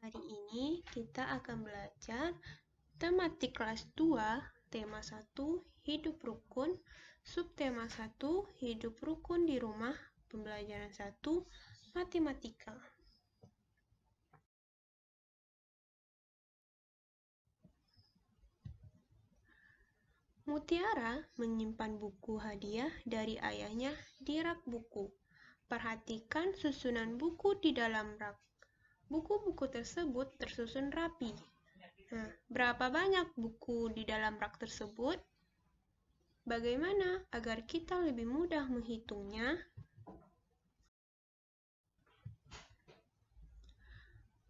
Hari ini kita akan belajar tematik kelas 2, tema 1, hidup rukun, subtema 1, hidup rukun di rumah, pembelajaran 1, matematika. Mutiara menyimpan buku hadiah dari ayahnya di rak buku. Perhatikan susunan buku di dalam rak. Buku-buku tersebut tersusun rapi. Nah, berapa banyak buku di dalam rak tersebut? Bagaimana agar kita lebih mudah menghitungnya?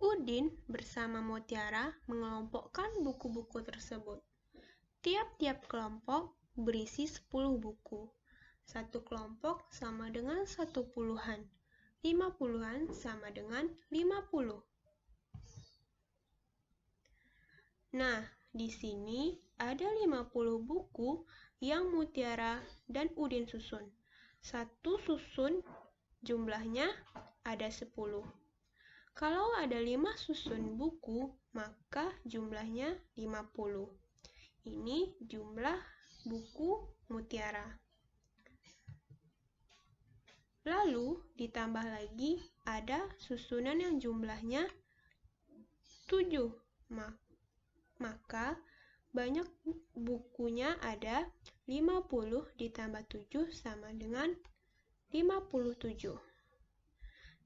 Udin bersama Mutiara mengelompokkan buku-buku tersebut. Tiap-tiap kelompok berisi 10 buku. Satu kelompok sama dengan 1 puluhan. 5 puluhan sama dengan 50. Nah, di sini ada 50 buku yang Mutiara dan Udin susun. Satu susun jumlahnya ada 10. Kalau ada 5 susun buku, maka jumlahnya 50. Ini jumlah buku Mutiara. Lalu ditambah lagi ada susunan yang jumlahnya 7. Maka banyak bukunya ada 50 ditambah 7 sama dengan 57.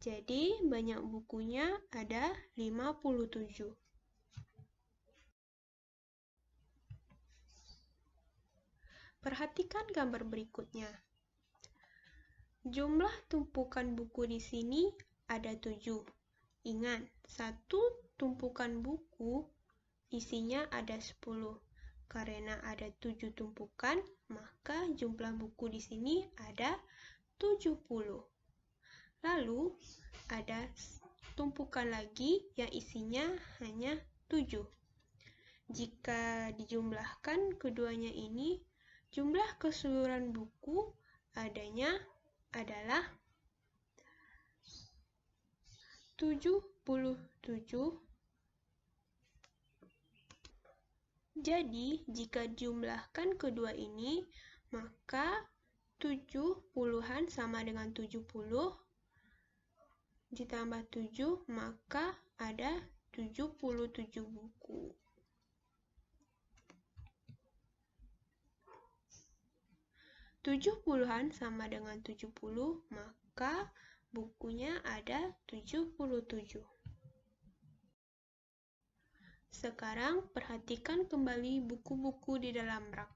Jadi banyak bukunya ada 57. Perhatikan gambar berikutnya. Jumlah tumpukan buku di sini ada 7. Ingat, satu tumpukan buku isinya ada 10. Karena ada 7 tumpukan, maka jumlah buku di sini ada 70. Lalu ada tumpukan lagi yang isinya hanya 7. Jika dijumlahkan keduanya ini, jumlah keseluruhan buku adanya adalah 77. Jadi, jika jumlahkan kedua ini, maka 7 puluhan sama dengan 70, ditambah 7, maka ada 77 buku. Tujuh puluhan sama dengan 70, maka bukunya ada 77. Sekarang perhatikan kembali buku-buku di dalam rak.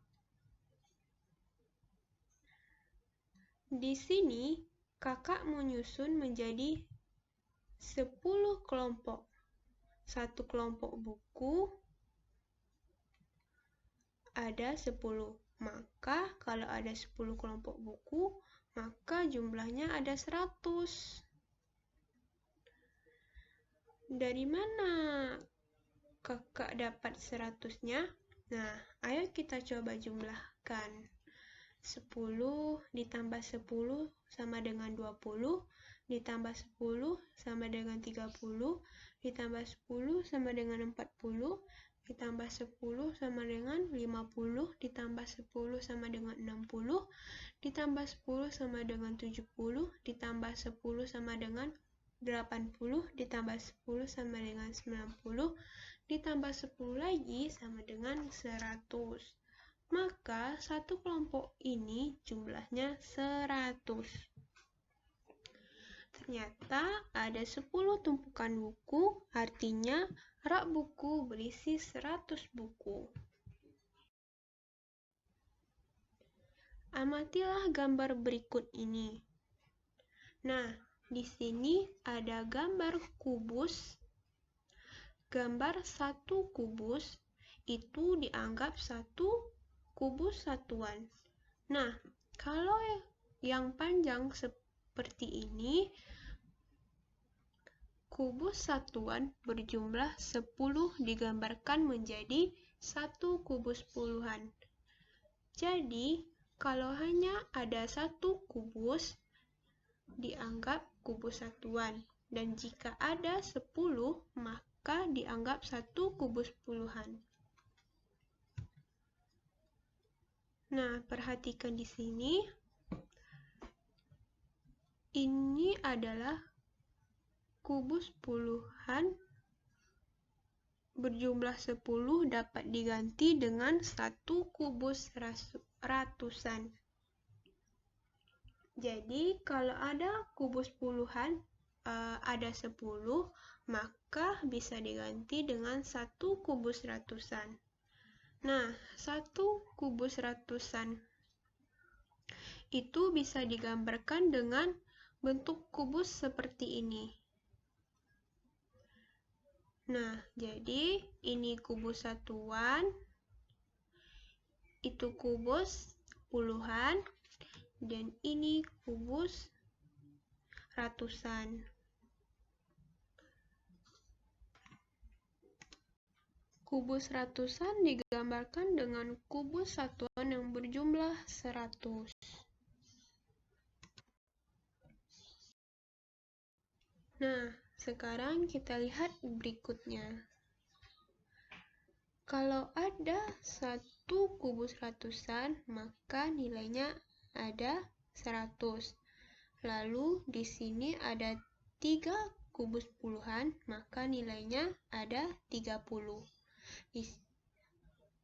Di sini, kakak menyusun menjadi 10 kelompok. Satu kelompok buku ada 10. Maka kalau ada 10 kelompok buku, maka jumlahnya ada 100. Dari mana kakak dapat 100-nya? Nah, ayo kita coba jumlahkan. 10 ditambah 10 sama dengan 20, ditambah 10 sama dengan 30, ditambah 10 sama dengan 40, ditambah 10 sama dengan 50, ditambah 10 sama dengan 60, ditambah 10 sama dengan 70, ditambah 10 sama dengan 80, ditambah 10 sama dengan 90, ditambah 10 lagi sama dengan 100. Maka satu kelompok ini jumlahnya 100. Ternyata ada 10 tumpukan buku, artinya rak buku berisi 100 buku. Amatilah gambar berikut ini. Nah, di sini ada gambar kubus. Gambar satu kubus itu dianggap satu kubus satuan. Nah, kalau yang panjang seperti ini, kubus satuan berjumlah 10 digambarkan menjadi satu kubus puluhan. Jadi, kalau hanya ada satu kubus, dianggap kubus satuan. Dan jika ada 10, maka maka dianggap 1 kubus puluhan. Nah, perhatikan di sini. Ini adalah kubus puluhan berjumlah 10 dapat diganti dengan 1 kubus ratusan. Jadi, kalau ada kubus puluhan, ada 10, maka bisa diganti dengan 1 kubus ratusan. Nah, 1 kubus ratusan itu bisa digambarkan dengan bentuk kubus seperti ini. Nah, jadi ini kubus satuan, itu kubus puluhan, dan ini kubus ratusan. Kubus ratusan digambarkan dengan kubus satuan yang berjumlah 100. Nah, sekarang kita lihat berikutnya. Kalau ada 1 kubus ratusan, maka nilainya ada 100. Lalu di sini ada 3 kubus puluhan, maka nilainya ada 30.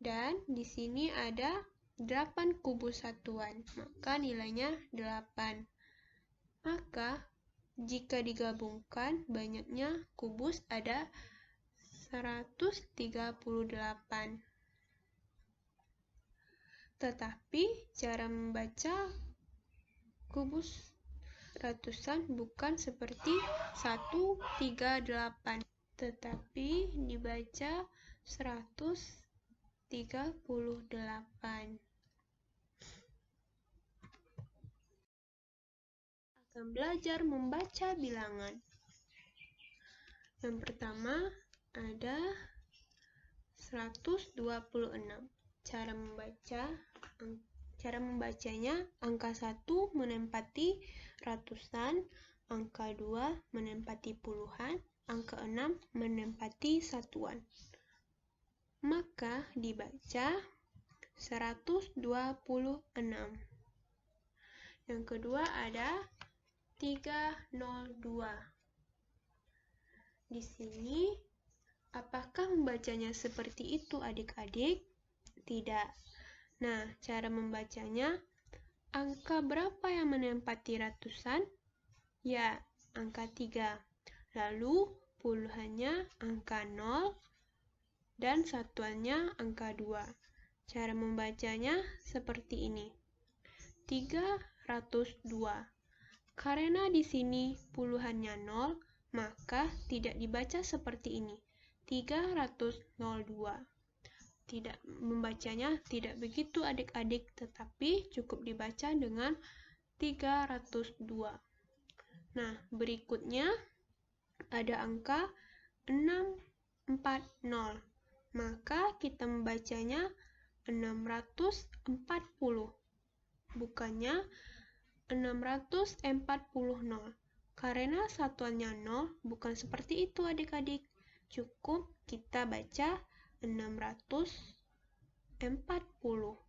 Dan di sini ada 8 kubus satuan, maka nilainya 8. Maka jika digabungkan, banyaknya kubus ada 138. Tetapi cara membaca kubus ratusan bukan seperti 138, tetapi dibaca 138. Akan belajar membaca bilangan. Yang pertama ada 126. Cara membacanya, angka 1 menempati ratusan, angka 2 menempati puluhan, angka 6 menempati satuan. Maka dibaca 126. Yang kedua ada 302. Di sini, apakah membacanya seperti itu adik-adik? Tidak. Nah, cara membacanya, angka berapa yang menempati ratusan? Ya, angka 3. Lalu, puluhannya angka 0, dan satuannya angka 2. Cara membacanya seperti ini. 302. Karena di sini puluhannya 0, maka tidak dibaca seperti ini. 302. Membacanya tidak begitu adik-adik, tetapi cukup dibaca dengan 302. Nah, berikutnya ada angka 640. Maka kita membacanya 640. Bukannya 640. Karena satuannya 0, bukan seperti itu adik-adik. Cukup kita baca 640.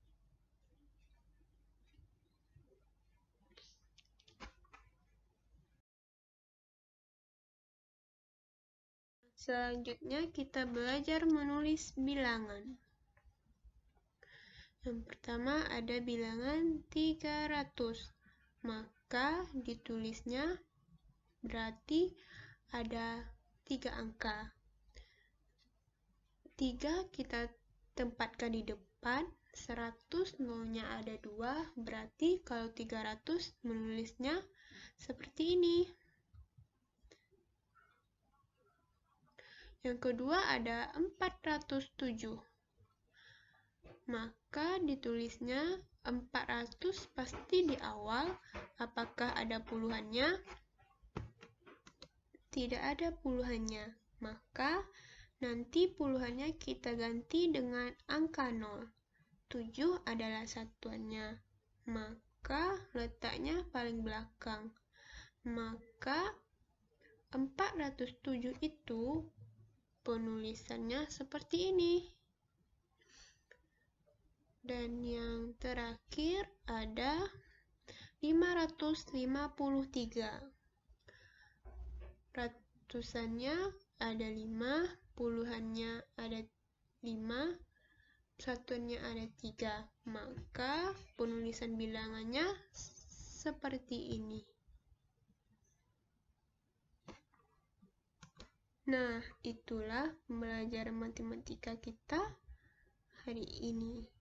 Selanjutnya kita belajar menulis bilangan. Yang pertama ada bilangan 300. Maka ditulisnya berarti ada 3 angka. 3 kita tempatkan di depan, 100 nolnya ada 2, berarti kalau 300 menulisnya seperti ini. Yang kedua ada 407. Maka ditulisnya 400 pasti di awal. Apakah ada puluhannya? Tidak ada puluhannya. Maka nanti puluhannya kita ganti dengan angka 0. 7 adalah satuannya. Maka letaknya paling belakang. Maka 407 itu penulisannya seperti ini. Dan yang terakhir ada 553. Ratusannya ada 5, puluhannya ada 5, satuannya ada 3. Maka penulisan bilangannya seperti ini. Nah, itulah pembelajaran matematika kita hari ini.